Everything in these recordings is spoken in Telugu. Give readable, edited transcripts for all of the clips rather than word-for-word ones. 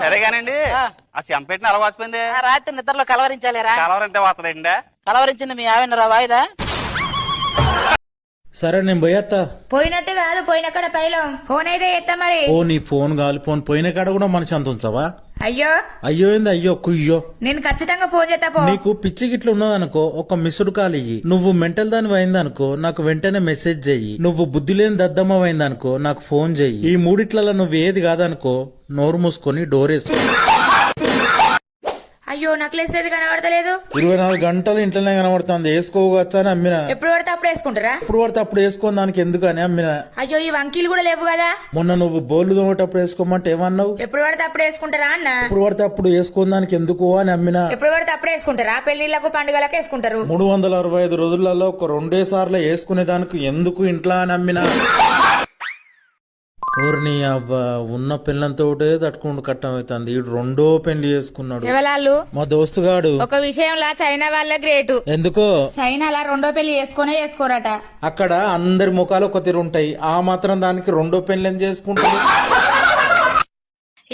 సరేగానండి ఆ చెంపెట్టిన అలా వాసిపోయింది. రాత్రి నిద్రలో కలవరించాలేరా? కలవరంటే వాతదండి. కలవరించింది మీ ఆవిడ వాయిదా? సరే నేను పోయేత్తా. పోయినట్టు కాదు, పోయిన కాడ పైలం ఫోన్ అయితే ఎత్తా మరి. ఓ నీ ఫోన్ కాలిపోను పోయిన కాడ కూడా మనిషి అంత ఉంచవా? అయ్యో అయ్యో ఏంది అయ్యో కుయ్యో. నేను ఖచ్చితంగా ఫోన్ చేస్తా పో. నీకు పిచ్చి గిట్లు ఉన్నదనుకో ఒక మిస్డ్ కాల్ ఇయ్యి. నువ్వు మెంటల్ దాని అయిందనుకో నాకు వెంటనే మెసేజ్ చెయ్యి. నువ్వు బుద్ధి లేని దద్దమ్మ అయిందనుకో నాకు ఫోన్ చెయ్యి. ఈ మూడిట్లలో నువ్వు ఏది కాదనుకో నోరు మూసుకొని డోరేసుకో. అయ్యో నెక్లెస్ ఏది కనబడతలేదు. 24 గంటలు ఇంట్లోనే కనబడుతుంది. వేసుకోవచ్చా అని అమ్మిన. ఎప్పుడు పడితే అప్పుడు వేసుకుంటారా? ఎప్పుడు పడితే అప్పుడు వేసుకోని దానికి ఎందుకని అమ్మిన. అయ్యో ఈ వంకీలు కూడా లేవు కదా. మొన్న నువ్వు బోర్లు తోమేటప్పుడు వేసుకోమంటే ఏమన్నావు? ఎప్పుడు పడితే అప్పుడు వేసుకుంటారా అన్న. ఎప్పుడు పడితే అప్పుడు వేసుకోని దానికి ఎందుకు అని అమ్మిన. ఎప్పుడు పడితే అప్పుడు వేసుకుంటారా? పెళ్లిళ్లకు పండుగలకు వేసుకుంటారు. 365 రోజులలో ఒక 2 సార్లు వేసుకునే దానికి ఎందుకు ఇంట్లో అని అమ్మిన. ఊరిని అబ్బా ఉన్న పిల్లలతోటే తట్టుకుంటూ కట్టం అవుతుంది. ఈడు 2వ పెళ్లి చేసుకున్నాడు. ఎవరాళ్ళు? మా దోస్తుగాడు. ఒక విషయంలో చైనా వాళ్ళ గ్రేటు. ఎందుకో చైనాలా 2వ పెళ్లి చేసుకోరట. అక్కడ అందరి ముఖాలు ఒక తీరు ఉంటాయి. ఆ మాత్రం దానికి 2వ పెళ్లి ఏం చేసుకుంటారు?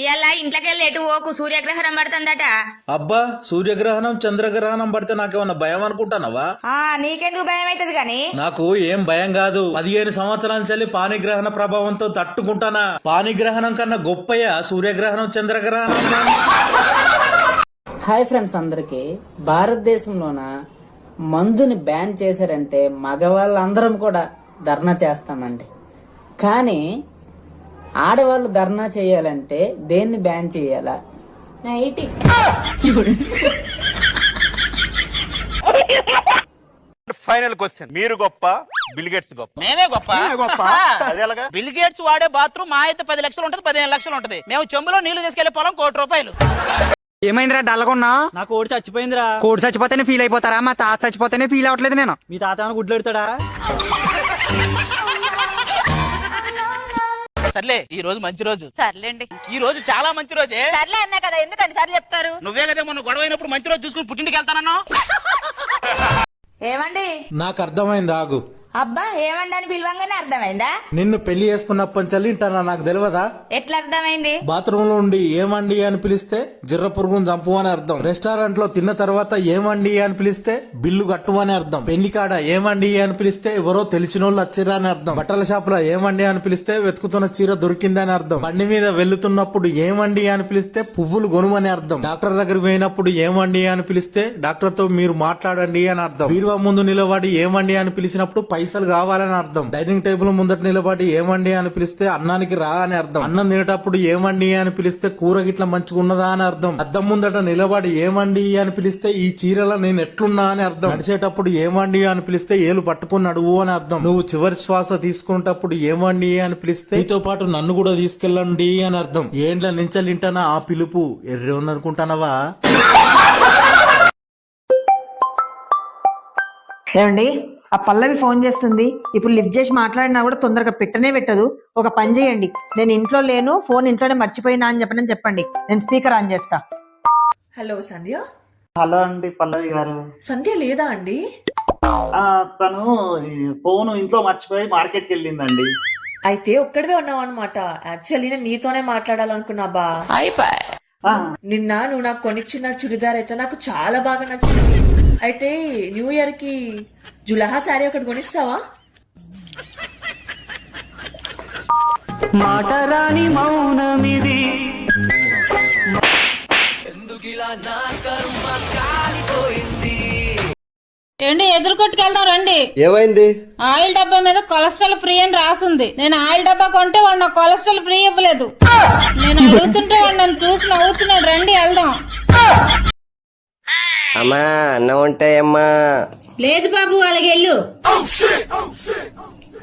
ఇవాళ ఇంట్లోకి వెళ్ళి ఎటు ఓకు సూర్యగ్రహణం పడుతుందట. అబ్బా సూర్యగ్రహణం చంద్రగ్రహణం పడితే నాకేమన్నా భయం అనుకుంటానవా? నీకెందుకు భయం అవుతుంది గాని? నాకు ఏం భయం కాదు. 15 సంవత్సరాల నుంచి పానిగ్రహణ ప్రభావంతో తట్టుకుంటానా. పానిగ్రహణం కన్నా గొప్పయ్యా సూర్యగ్రహణం చంద్రగ్రహణం. హాయ్ ఫ్రెండ్స్ అందరికి. భారతదేశంలోన మందుని బ్యాన్ చేశారంటే మగవాళ్ళందరం కూడా ధర్నా చేస్తామండి. కానీ ఆడవాళ్ళు ధర్నా చేయాలంటే దేన్ని బ్యాన్ చేయాలా? నైటి. ఫైనల్ క్వశ్చన్, మీరు గొప్ప బిల్ గేట్స్ గొప్ప? మేమే గొప్ప. అదేలాగా? బిల్ గేట్స్ వాడే బాత్రూమ్ మా అయితే 10 లక్షలు ఉంటది, 15 లక్షలు ఉంటది. మేము చెంబులో నీళ్లు తీసుకెళ్లే పొలం 1 కోటి రూపాయలు. ఏమైందిరా డల్లగొన్నా? నా కోడి చచ్చిపోయిందిరా. కోడి చచ్చిపోతేనే ఫీల్ అయిపోతారా? మా తాత చచ్చిపోతేనే ఫీల్ అవ్వట్లేదు నేను. మీ తాత ఏమైనా గుడ్లు పెడతాడా? సర్లే ఈ రోజు మంచి రోజు. సర్లేండి ఈ రోజు చాలా మంచి రోజే. సర్లే అన్నా కదా, ఎందుకని సార్ చెప్తారు? నువ్వే కదా మొన్న గొడవ అయినప్పుడు మంచి రోజు చూసుకుని పుట్టింటికి వెళ్తానన్నా. ఏమండి? నాకు అర్థమైంది ఆగు. అబ్బా ఏమండి అని పిలవంగానే అర్థమైందా? నిన్ను పెళ్లి చేసుకున్నప్పటి నుంచి ఇంటానా నాకు తెలియదా? ఎట్లా అర్థమైంది? బాత్రూమ్ లో ఉండి ఏమండి అని పిలిస్తే జిర్ర పురుగును చంపు అని అర్థం. రెస్టారెంట్ లో తిన్న తర్వాత ఏమండి అని పిలిస్తే బిల్లు కట్టు అని అర్థం. పెళ్లి కాడ ఏమండి అని పిలిస్తే ఎవరో తెలిసిన వాళ్ళు వచ్చిరా అని అర్థం. బట్టల షాప్ లో ఏమండి అని పిలిస్తే వెతుకుతున్న చీర దొరికిందని అర్థం. బండి మీద వెళ్తున్నప్పుడు ఏమండి అని పిలిస్తే పువ్వులు కొనుమని అర్థం. డాక్టర్ దగ్గరికి పోయినప్పుడు ఏమండి అని పిలిస్తే డాక్టర్ తో మీరు మాట్లాడండి అని అర్థం. బీరువా ముందు నిలబడి ఏమండి అని పిలిచినప్పుడు పైసలు కావాలని అర్థం. డైనింగ్ టేబుల్ ముందట నిలబడి ఏమండి అని పిలిస్తే అన్నానికి రా అని అర్థం. అన్నం తినేటప్పుడు ఏమండి అని పిలిస్తే కూర గిట్ల మంచిగున్నదా అని అర్థం. అద్దం ముందట నిలబడి ఏమండి అని పిలిస్తే ఈ చీరలో నేను ఎట్లున్నా అని అర్థం. నడిచేటప్పుడు ఏమండి అని పిలిస్తే ఏలు పట్టుకుని నడువు అని అర్థం. నువ్వు చివరి శ్వాస తీసుకునేటప్పుడు ఏమండి అని పిలిస్తే నీతో పాటు నన్ను కూడా తీసుకెళ్ళండి అని అర్థం. ఏండ్ల నించలింటానా ఆ పిలుపు ఎర్రే అనుకుంటానవా? ఏమండి ఆ పల్లవి ఫోన్ చేస్తుంది. ఇప్పుడు లిఫ్ట్ చేసి మాట్లాడినా కూడా తొందరగా పెట్టనే పెట్టదు. ఒక పని చేయండి, నేను ఇంట్లో లేను, ఫోన్ ఇంట్లోనే మర్చిపోయినా అని చెప్పండి. నేను స్పీకర్ ఆన్ చేస్తా. హలో సంధ్య. హలో అండి పల్లవి గారు. సంధ్య లేదా అండి? తను ఫోన్ ఇంట్లో మర్చిపోయి మార్కెట్కి వెళ్ళిందండి. అయితే ఒక్కడివే ఉన్నావు అనమాట. యాక్చువల్లీ నేను నీతోనే మాట్లాడాలనుకున్నా బా. నిన్న నువ్వు నాకు కొనిచ్చిన చుడిదార్ అయితే నాకు చాలా బాగా నచ్చింది. అయితే న్యూ ఇయర్ కి జులహా శారీ ఒకటి కొనిస్తావా? మాటరాని మౌనమిది. ఏంటి ఎదురుకొట్టుకెళ్దాం రండి. ఏమైంది? ఆయిల్ డబ్బా మీద కొలెస్ట్రాల్ ఫ్రీ అని రాసుంది. నేను ఆయిల్ డబ్బా కొంటే వాడు నాకు కొలెస్ట్రాల్ ఫ్రీ ఇవ్వలేదు. నేను అడుగుతుంటే వాడు నన్ను చూసి నవ్వుతున్నాడు. రండి వెళ్దాం. అమ్మా అన్నం ఉంటాయమ్మా. లేదు బాబు అలాగే వెళ్ళు.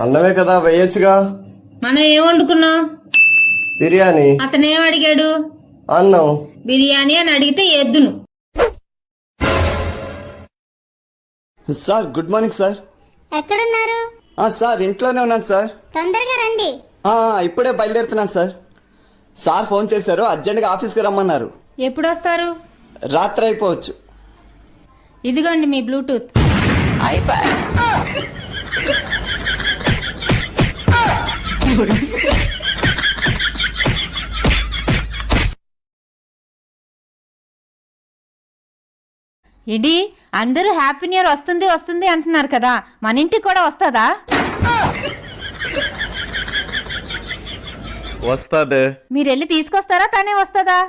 అన్నమే కదా వేయచ్చుగా. మనం ఏం వండుకున్నాం? బిర్యానీ. అతను ఏం అడిగాడు? అన్నం. బిర్యానీ అని అడిగితే ఎద్దును. Sir good morning sir. ఎక్కడున్నారు? సార్ ఇంట్లోనే ఉన్నాను సార్. తొందరగా రండి. ఇప్పుడే బయలుదేరుతున్నాను సార్. సార్ ఫోన్ చేశారు, అర్జెంట్గా ఆఫీస్కి రమ్మన్నారు. ఎప్పుడు వస్తారు? రాత్రి అయిపోవచ్చు. ఇదిగోండి మీ బ్లూటూత్. ఏంటి అందరూ హ్యాపీ న్యూ ఇయర్ వస్తుంది వస్తుంది అంటున్నారు కదా, మన ఇంటికి కూడా వస్తుందా? వస్తాదే. మీరు వెళ్ళి తీసుకొస్తారా, తనే వస్తుందా?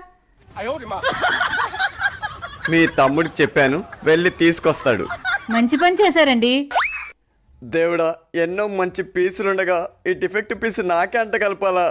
మీ తమ్ముడికి చెప్పాను, వెళ్ళి తీసుకొస్తాడు. మంచి పని చేశారండి. దేవుడా, ఎన్నో మంచి పీసులుండగా ఈ డిఫెక్ట్ పీస్ నాకే అంట కలపాలా?